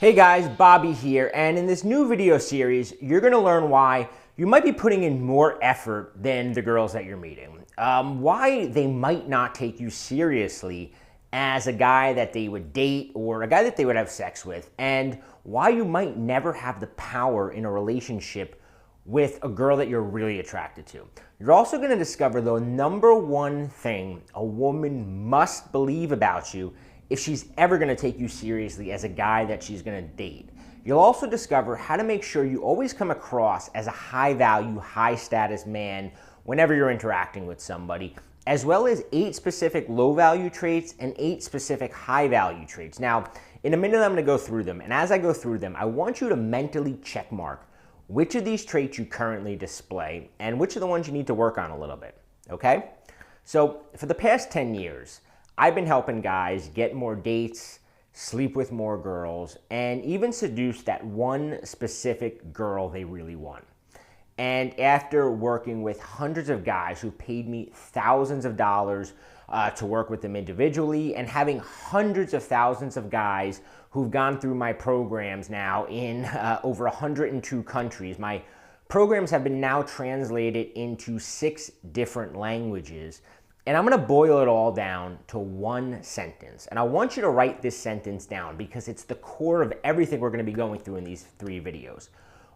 Hey guys, Bobby here, and in this new video series, you're going to learn why you might be putting in more effort than the girls that you're meeting. Why they might not take you seriously as a guy that they would date or a guy that they would have sex with, and why you might never have the power in a relationship with a girl that you're really attracted to. You're also going to discover the number one thing a woman must believe about you if she's ever going to take you seriously as a guy that she's going to date. You'll also discover how to make sure you always come across as a high value, high status man whenever you're interacting with somebody, as well as 8 specific low value traits and 8 specific high value traits. Now, in a minute I'm going to go through them, and as I go through them, I want you to mentally check mark which of these traits you currently display and which are the ones you need to work on a little bit, okay? So for the past 10 years, I've been helping guys get more dates, sleep with more girls, and even seduce that one specific girl they really want. And after working with hundreds of guys who paid me thousands of dollars to work with them individually, and having hundreds of thousands of guys who've gone through my programs now in over 102 countries, my programs have been now translated into 6 different languages. And I'm going to boil it all down to one sentence. And I want you to write this sentence down because it's the core of everything we're going to be going through in these 3 videos.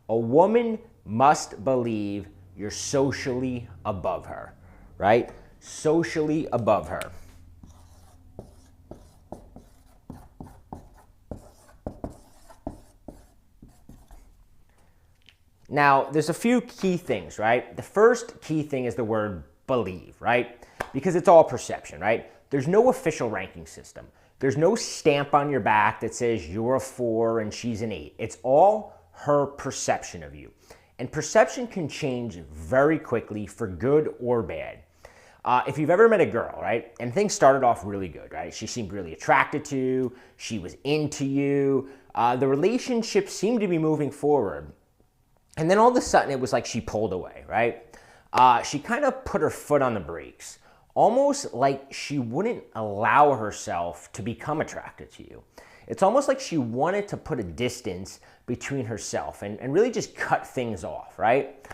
A woman must believe you're socially above her, right? Socially above her. Now, there's a few key things, right? The first key thing is the word believe, right? Because it's all perception, right? There's no official ranking system. There's no stamp on your back that says you're a 4 and she's an 8. It's all her perception of you. And perception can change very quickly for good or bad. If you've ever met a girl, right, and things started off really good, right? She seemed really attracted to you. She was into you. The relationship seemed to be moving forward. And then all of a sudden it was like she pulled away, right? She kind of put her foot on the brakes, almost like she wouldn't allow herself to become attracted to you. It's almost like she wanted to put a distance between herself and really just cut things off, right?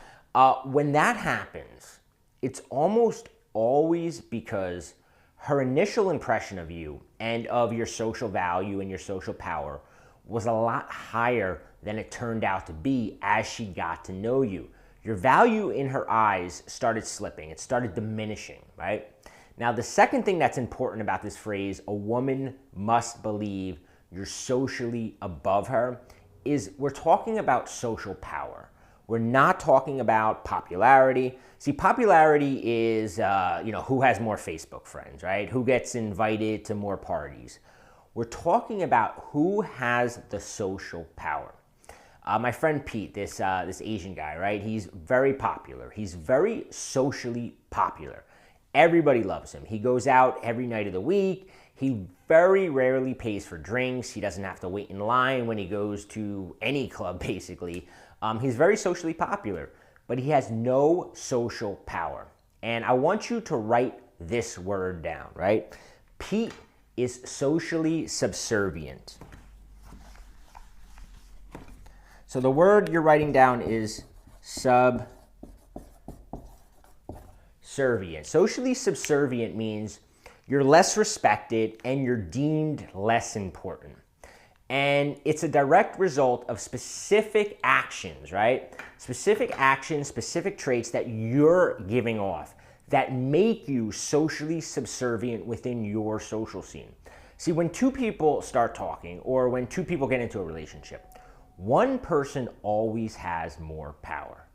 When that happens, it's almost always because her initial impression of you and of your social value and your social power was a lot higher than it turned out to be as she got to know you. Your value in her eyes started slipping. It started diminishing, right? Now, the second thing that's important about this phrase, a woman must believe you're socially above her, is we're talking about social power. We're not talking about popularity. See, popularity is, who has more Facebook friends, right? Who gets invited to more parties. We're talking about who has the social power. My friend Pete, this Asian guy, right? He's very popular. He's very socially popular. Everybody loves him. He goes out every night of the week. He very rarely pays for drinks. He doesn't have to wait in line when he goes to any club, basically. He's very socially popular, but he has no social power. And I want you to write this word down, right? Pete is socially subservient. So the word you're writing down is subservient. Socially subservient means you're less respected and you're deemed less important. And it's a direct result of specific actions, right? Specific actions, specific traits that you're giving off that make you socially subservient within your social scene. See, when 2 people start talking or when 2 people get into a relationship, one person always has more power.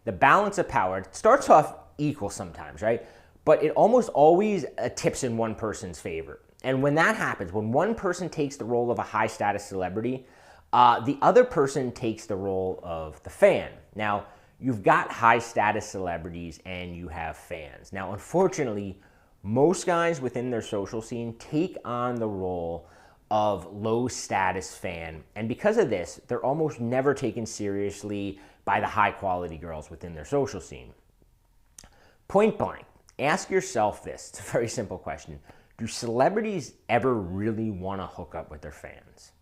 The balance of power starts off equal sometimes, right? But it almost always tips in one person's favor. And when that happens, when one person takes the role of a high status celebrity, the other person takes the role of the fan. Now, you've got high status celebrities and you have fans. Now, unfortunately, most guys within their social scene take on the role of low status fan. And because of this, they're almost never taken seriously by the high quality girls within their social scene. Point blank, ask yourself this. It's a very simple question. Do celebrities ever really want to hook up with their fans?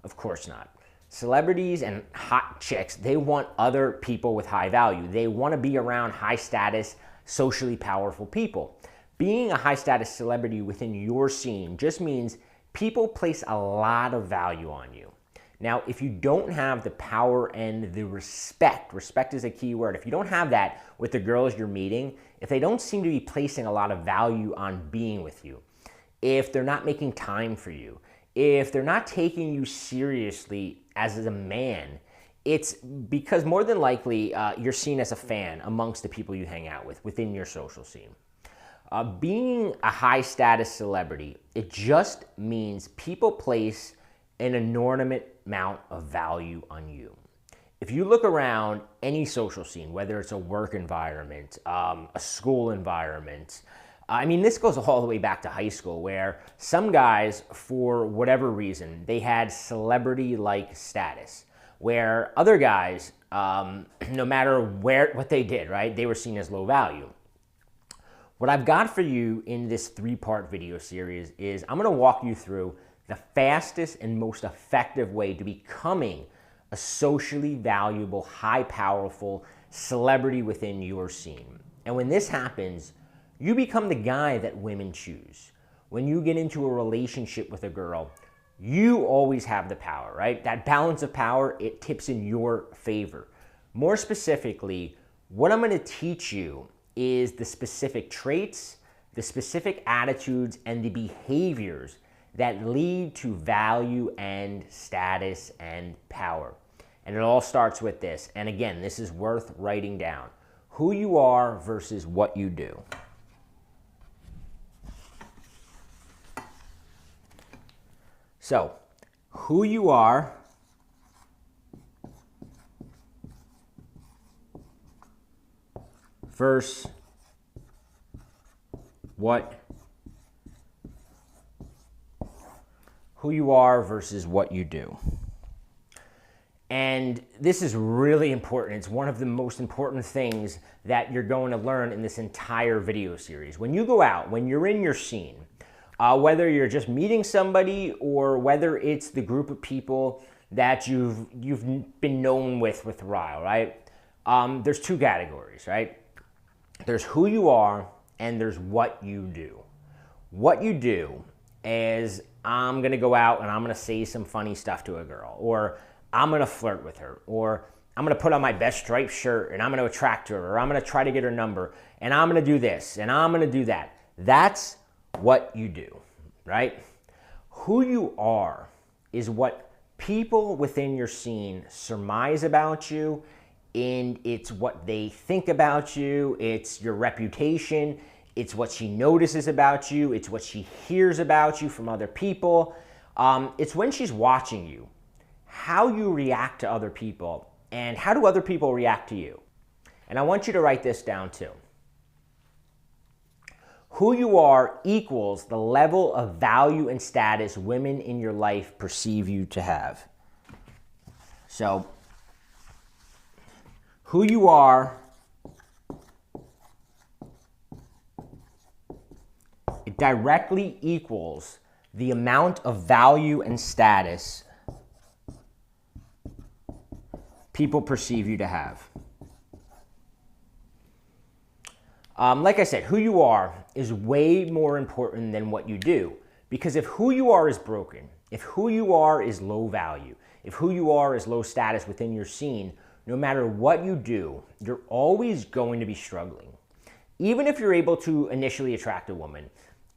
Of course not. Celebrities and hot chicks, they want other people with high value. They want to be around high status, socially powerful people. Being a high status celebrity within your scene just means people place a lot of value on you. Now, if you don't have the power and the respect is a key word. If you don't have that with the girls you're meeting, if they don't seem to be placing a lot of value on being with you, if they're not making time for you, if they're not taking you seriously as a man, it's because more than likely you're seen as a fan amongst the people you hang out with within your social scene. Being a high status celebrity, it just means people place an inordinate amount of value on you. If you look around any social scene, whether it's a work environment, a school environment, I mean, this goes all the way back to high school where some guys, for whatever reason, they had celebrity-like status, where other guys, no matter what they did, right, they were seen as low value. What I've got for you in this 3-part video series is I'm going to walk you through the fastest and most effective way to becoming a socially valuable, high powerful celebrity within your scene. And when this happens, you become the guy that women choose. When you get into a relationship with a girl, you always have the power, right? That balance of power, it tips in your favor. More specifically, what I'm going to teach you is the specific traits, the specific attitudes, and the behaviors that lead to value and status and power. And it all starts with this. And again, this is worth writing down. Who you are versus what you do. So, who you are versus what you do. And this is really important. It's one of the most important things that you're going to learn in this entire video series. When you go out, when you're in your scene, whether you're just meeting somebody or whether it's the group of people that you've been known with Ryle, right? There's 2 categories, right? There's who you are and there's what you do. What you do is I'm going to go out and I'm going to say some funny stuff to a girl, or I'm going to flirt with her, or I'm going to put on my best striped shirt and I'm going to attract her, or I'm going to try to get her number, and I'm going to do this and I'm going to do that. That's what you do, right? Who you are is what people within your scene surmise about you, and it's what they think about you, it's your reputation, it's what she notices about you, it's what she hears about you from other people. It's when she's watching you, how you react to other people, and how do other people react to you. And I want you to write this down too. Who you are equals the level of value and status women in your life perceive you to have. So, who you are, it directly equals the amount of value and status people perceive you to have. Like I said, who you are is way more important than what you do. Because if who you are is broken, if who you are is low value, if who you are is low status within your scene, no matter what you do, you're always going to be struggling. Even if you're able to initially attract a woman,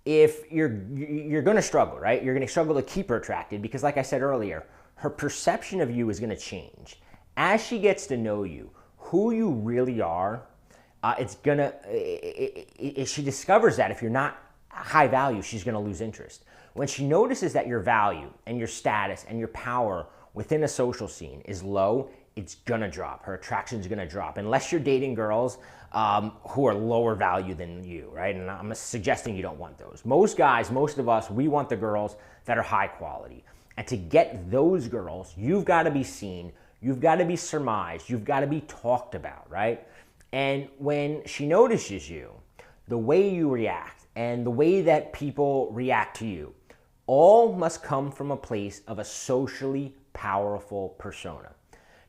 if you're going to struggle, right? You're going to struggle to keep her attracted because, like I said earlier, her perception of you is going to change. As she gets to know you, who you really are, if she discovers that if you're not high value, she's going to lose interest. When she notices that your value and your status and your power within a social scene is low, it's going to drop. Her attraction is going to drop. Unless you're dating girls who are lower value than you, right? And I'm suggesting you don't want those. Most guys, most of us, we want the girls that are high quality. And to get those girls, you've got to be seen, you've got to be surmised, you've got to be talked about, right? And when she notices you, the way you react and the way that people react to you all must come from a place of a socially powerful persona.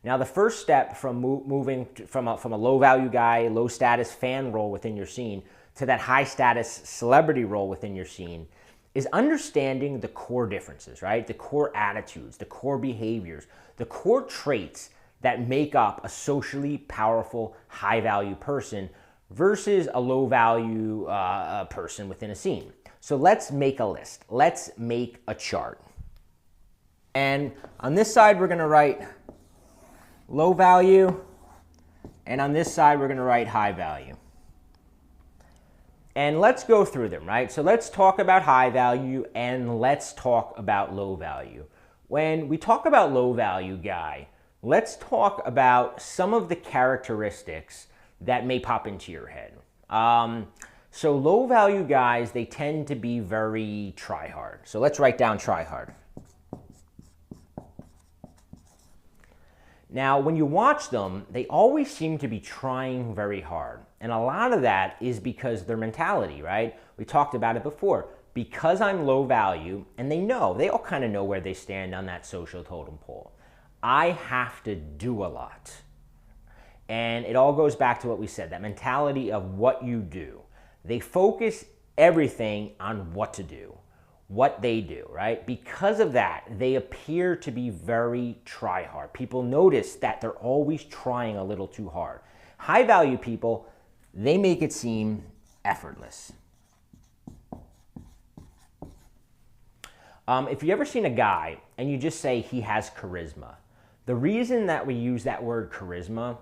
Now, the first step from moving from a low value guy, low status fan role within your scene to that high status celebrity role within your scene is understanding the core differences, right? The core attitudes, the core behaviors, the core traits that make up a socially powerful, high value person versus a low value person within a scene. So let's make a list. Let's make a chart. And on this side, we're gonna write low value, and on this side, we're gonna write high value. And let's go through them, right? So let's talk about high value and let's talk about low value. When we talk about low value guy, let's talk about some of the characteristics that may pop into your head. So low value guys, they tend to be very try hard. So let's write down try hard. Now, when you watch them, they always seem to be trying very hard. And a lot of that is because their mentality, right? We talked about it before. Because I'm low value, and they all kind of know where they stand on that social totem pole. I have to do a lot. And it all goes back to what we said, that mentality of what you do. They focus everything on what to do, what they do, right? Because of that, they appear to be very try hard. People notice that they're always trying a little too hard. High value people, they make it seem effortless. If you ever seen a guy and you just say he has charisma, the reason that we use that word charisma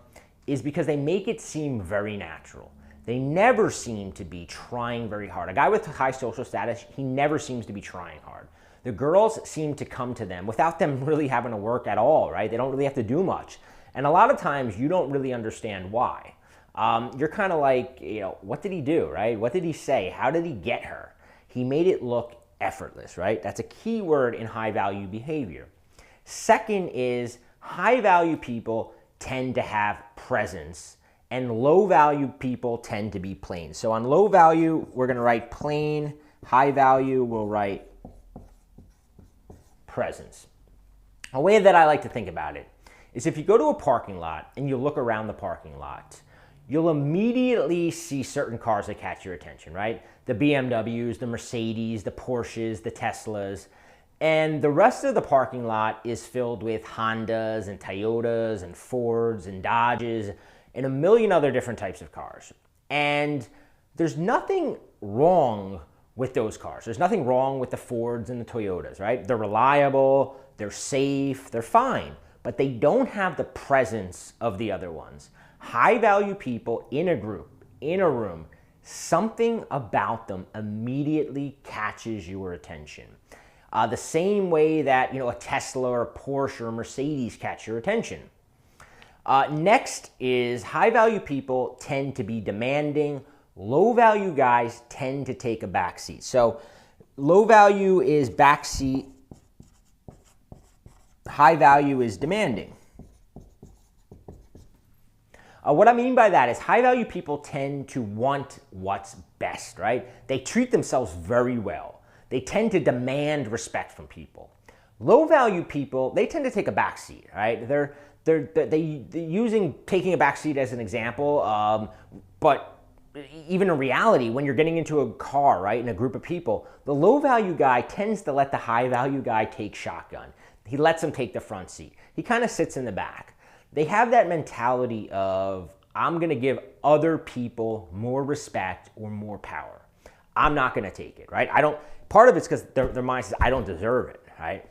is because they make it seem very natural. They never seem to be trying very hard. A guy with high social status, he never seems to be trying hard. The girls seem to come to them without them really having to work at all, right? They don't really have to do much. And a lot of times you don't really understand why. You're kind of like, what did he do, right? What did he say? How did he get her? He made it look effortless, right? That's a key word in high value behavior. Second is high value people tend to have presence and low value people tend to be plain. So on low value, we're gonna write plain. High value, we'll write presence. A way that I like to think about it is if you go to a parking lot and you look around the parking lot, you'll immediately see certain cars that catch your attention, right? The BMWs, the Mercedes, the Porsches, the Teslas, and the rest of the parking lot is filled with Hondas and Toyotas and Fords and Dodges and a million other different types of cars. And there's nothing wrong with those cars. There's nothing wrong with the Fords and the Toyotas, right? They're reliable, they're safe, they're fine, but they don't have the presence of the other ones. High value people in a group, in a room, something about them immediately catches your attention. The same way that a Tesla or a Porsche or a Mercedes catch your attention. Next is high value people tend to be demanding. Low value guys tend to take a back seat. So low value is back seat. High value is demanding. What I mean by that is high value people tend to want what's best, right? They treat themselves very well. They tend to demand respect from people. Low value people, they tend to take a back seat, right? They're using taking a back seat as an example, but even in reality, when you're getting into a car, right, in a group of people, the low value guy tends to let the high value guy take shotgun. He lets him take the front seat. He kind of sits in the back. They have that mentality of, I'm gonna give other people more respect or more power. I'm not gonna take it, right? Part of it's because their mind says, I don't deserve it, right?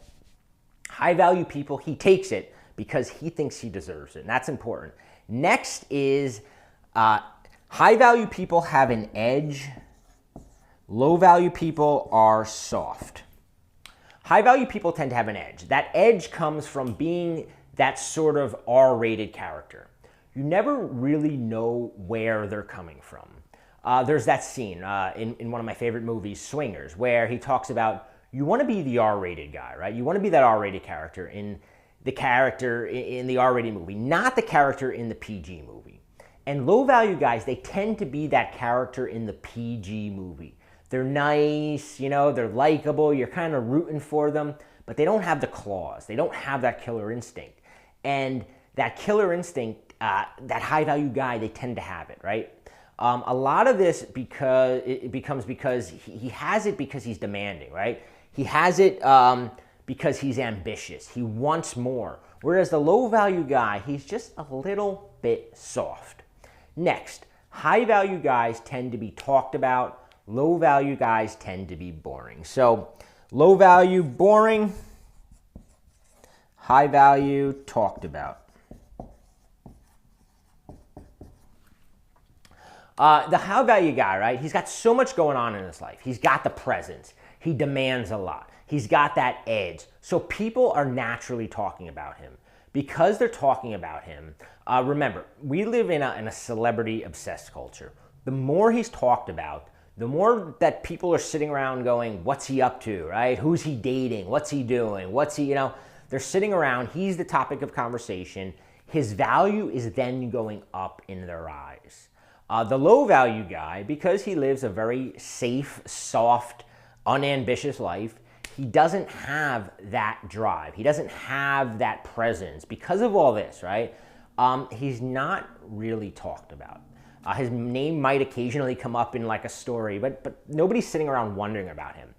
High value people, he takes it because he thinks he deserves it, and that's important. Next is high value people have an edge. Low value people are soft. High value people tend to have an edge. That edge comes from being that sort of R-rated character. You never really know where they're coming from. There's that scene in one of my favorite movies, Swingers, where he talks about you want to be the R-rated guy, right? You want to be that R-rated character in the R-rated movie, not the character in the PG movie. And low-value guys, they tend to be that character in the PG movie. They're nice, they're likable, you're kind of rooting for them, but they don't have the claws. They don't have that killer instinct. And that killer instinct, that high value guy, they tend to have it, right? A lot of this becomes because he has it because he's demanding, right? He has it because he's ambitious. He wants more. Whereas the low value guy, he's just a little bit soft. Next, high value guys tend to be talked about. Low value guys tend to be boring. So low value, boring. High value, talked about. The high value guy, right? He's got so much going on in his life. He's got the presence. He demands a lot. He's got that edge. So people are naturally talking about him. Because they're talking about him, remember, we live in a celebrity-obsessed culture. The more he's talked about, the more that people are sitting around going, what's he up to, right? Who's he dating? What's he doing? What's he, they're sitting around. He's the topic of conversation. His value is then going up in their eyes. The low value guy, because he lives a very safe, soft, unambitious life, he doesn't have that drive. He doesn't have that presence. Because of all this, right, he's not really talked about. His name might occasionally come up in like a story, but nobody's sitting around wondering about him.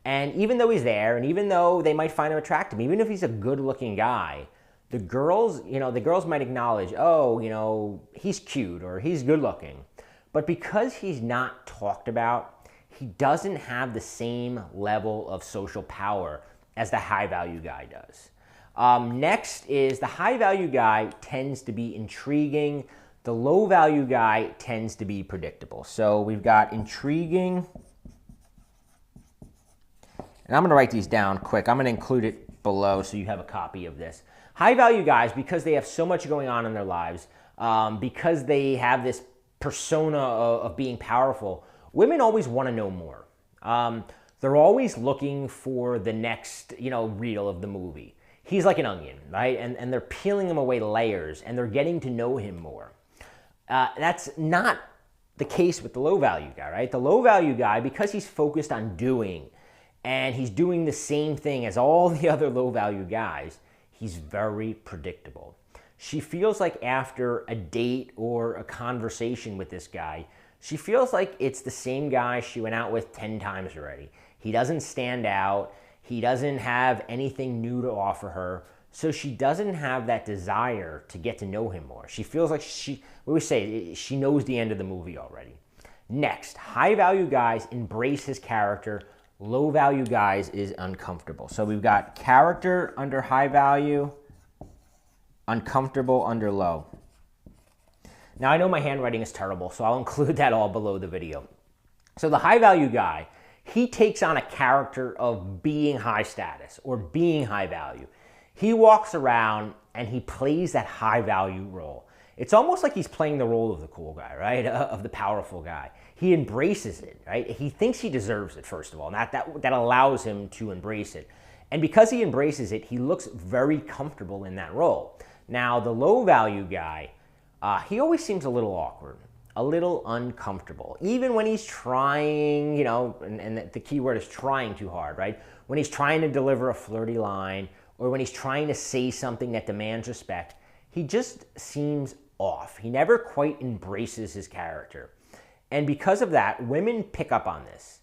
And even though he's there, and even though they might find him attractive, even if he's a good-looking guy, the girls might acknowledge, oh, he's cute or he's good-looking. But because he's not talked about, he doesn't have the same level of social power as the high-value guy does. Next is the high-value guy tends to be intriguing. The low-value guy tends to be predictable. So we've got intriguing. And I'm going to write these down quick. I'm going to include it below so you have a copy of this. High-value guys, because they have so much going on in their lives, because they have this persona of being powerful, women always want to know more. They're always looking for the next, reel of the movie. He's like an onion, right? And they're peeling him away layers, and they're getting to know him more. That's not the case with the low-value guy, right? The low-value guy, because he's focused on doing, and he's doing the same thing as all the other low-value guys, he's very predictable. She feels like after a date or a conversation with this guy, she feels like it's the same guy she went out with 10 times already. He doesn't stand out. He doesn't have anything new to offer her. So she doesn't have that desire to get to know him more. She feels like she knows the end of the movie already. Next, high-value guys embrace his character. Low-value guys is uncomfortable. So we've got character under high-value, uncomfortable under low. Now, I know my handwriting is terrible, so I'll include that all below the video. So the high-value guy, he takes on a character of being high status or being high value. He walks around and he plays that high-value role. It's almost like he's playing the role of the cool guy, right? Of the powerful guy. He embraces it, right? He thinks he deserves it, first of all. That allows him to embrace it. And because he embraces it, he looks very comfortable in that role. Now, the low-value guy, he always seems a little awkward, a little uncomfortable. Even when he's trying, and the key word is trying too hard, right? When he's trying to deliver a flirty line, or when he's trying to say something that demands respect, he just seems off. He never quite embraces his character. And because of that, women pick up on this.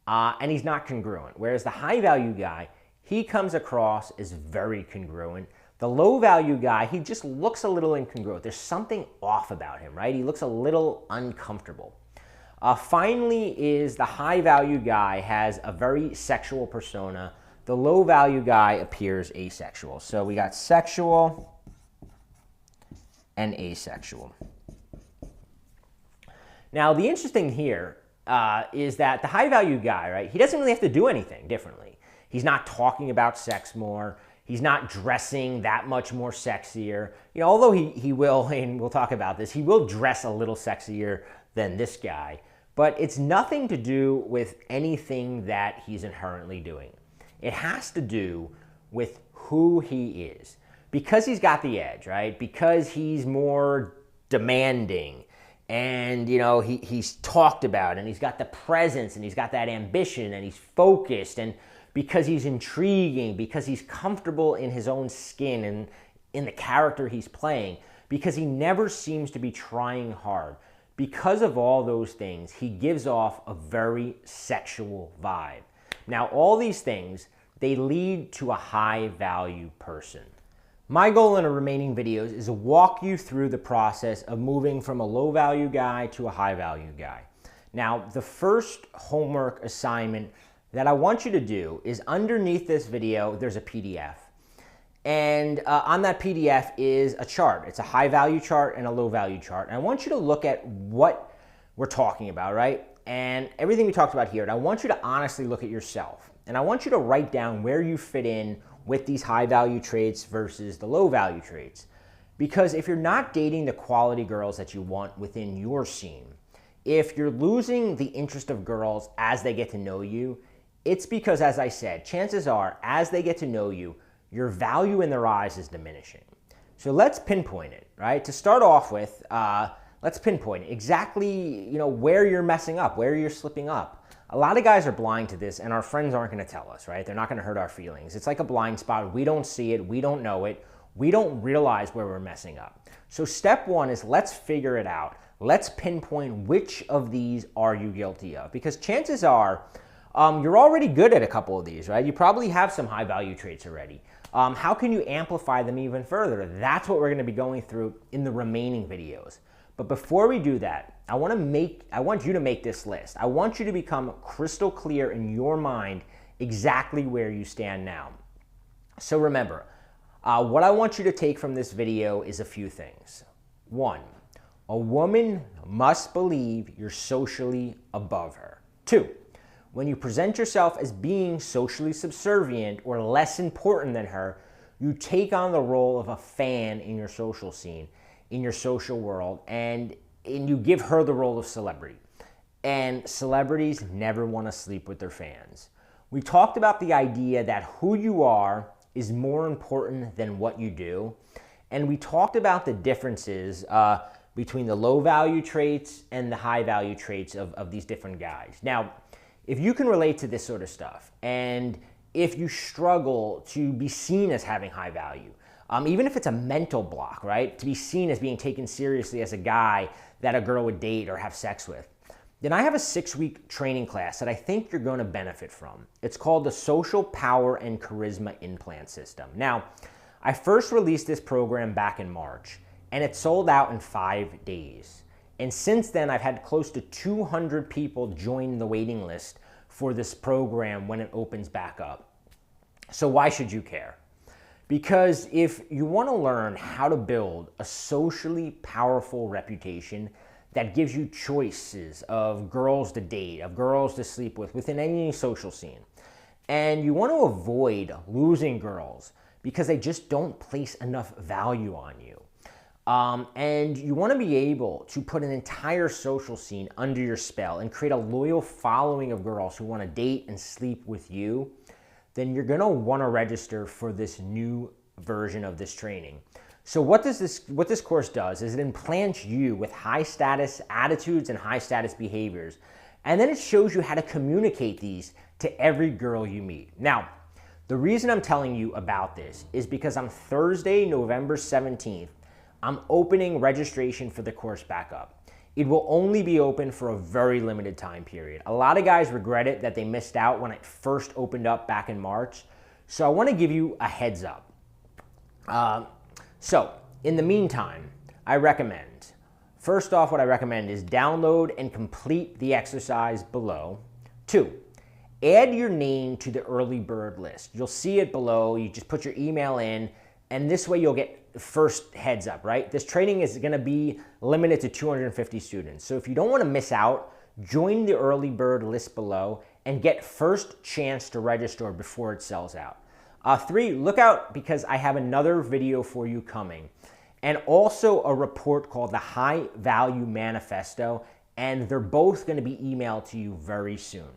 And he's not congruent. Whereas the high-value guy, he comes across as very congruent. The low-value guy, he just looks a little incongruent. There's something off about him, right? He looks a little uncomfortable. Finally is the high-value guy has a very sexual persona. The low-value guy appears asexual. So we got sexual and asexual. Now, the interesting here is that the high-value guy, right, he doesn't really have to do anything differently. He's not talking about sex more. He's not dressing that much more sexier. Although he will, and we'll talk about this, he will dress a little sexier than this guy. But it's nothing to do with anything that he's inherently doing. It has to do with who he is. Because he's got the edge, right? Because he's more demanding, and he's talked about, and he's got the presence, and he's got that ambition, and he's focused, and because he's intriguing, because he's comfortable in his own skin and in the character he's playing, because he never seems to be trying hard. Because of all those things, he gives off a very sexual vibe. Now, all these things, they lead to a high-value person. My goal in the remaining videos is to walk you through the process of moving from a low-value guy to a high-value guy. Now, the first homework assignment that I want you to do is underneath this video, there's a PDF. And on that PDF is a chart. It's a high-value chart and a low-value chart. And I want you to look at what we're talking about, right? And everything we talked about here. And I want you to honestly look at yourself. And I want you to write down where you fit in with these high-value traits versus the low-value traits. Because if you're not dating the quality girls that you want within your scene, if you're losing the interest of girls as they get to know you, it's because, as I said, chances are, as they get to know you, your value in their eyes is diminishing. So let's pinpoint it, right? To start off with, let's pinpoint exactly, where you're messing up, where you're slipping up. A lot of guys are blind to this, and our friends aren't going to tell us, right? They're not going to hurt our feelings. It's like a blind spot. We don't see it. We don't know it. We don't realize where we're messing up. So step one is let's figure it out. Let's pinpoint which of these are you guilty of, because chances are you're already good at a couple of these, right? You probably have some high-value traits already. How can you amplify them even further? That's what we're going to be going through in the remaining videos. But before we do that, I want you to make this list. I want you to become crystal clear in your mind exactly where you stand now. So remember, what I want you to take from this video is a few things. 1, a woman must believe you're socially above her. 2, when you present yourself as being socially subservient or less important than her, you take on the role of a fan in your social scene, in your social world, and you give her the role of celebrity. And celebrities never want to sleep with their fans. We talked about the idea that who you are is more important than what you do. And we talked about the differences between the low-value traits and the high-value traits of these different guys. Now, if you can relate to this sort of stuff, and if you struggle to be seen as having high value, even if it's a mental block, right, to be seen as being taken seriously as a guy that a girl would date or have sex with, then I have a 6-week training class that I think you're going to benefit from. It's called the Social Power and Charisma Implant System. Now, I first released this program back in March, and it sold out in 5 days. And since then, I've had close to 200 people join the waiting list for this program when it opens back up. So why should you care? Because if you want to learn how to build a socially powerful reputation that gives you choices of girls to date, of girls to sleep with within any social scene, and you want to avoid losing girls because they just don't place enough value on you, and you want to be able to put an entire social scene under your spell and create a loyal following of girls who want to date and sleep with you, then you're going to want to register for this new version of this training. So what this course does is it implants you with high status attitudes and high status behaviors, and then it shows you how to communicate these to every girl you meet. Now, the reason I'm telling you about this is because on Thursday, November 17th, I'm opening registration for the course back up. It will only be open for a very limited time period. A lot of guys regret it that they missed out when it first opened up back in March. So I want to give you a heads up. So in the meantime, I recommend, first off, what I recommend is download and complete the exercise below. 2, add your name to the early bird list. You'll see it below. You just put your email in, and this way you'll get first heads up, right? This training is going to be limited to 250 students. So if you don't want to miss out, join the early bird list below and get first chance to register before it sells out. 3, look out because I have another video for you coming, and also a report called the High Value Manifesto, and they're both going to be emailed to you very soon.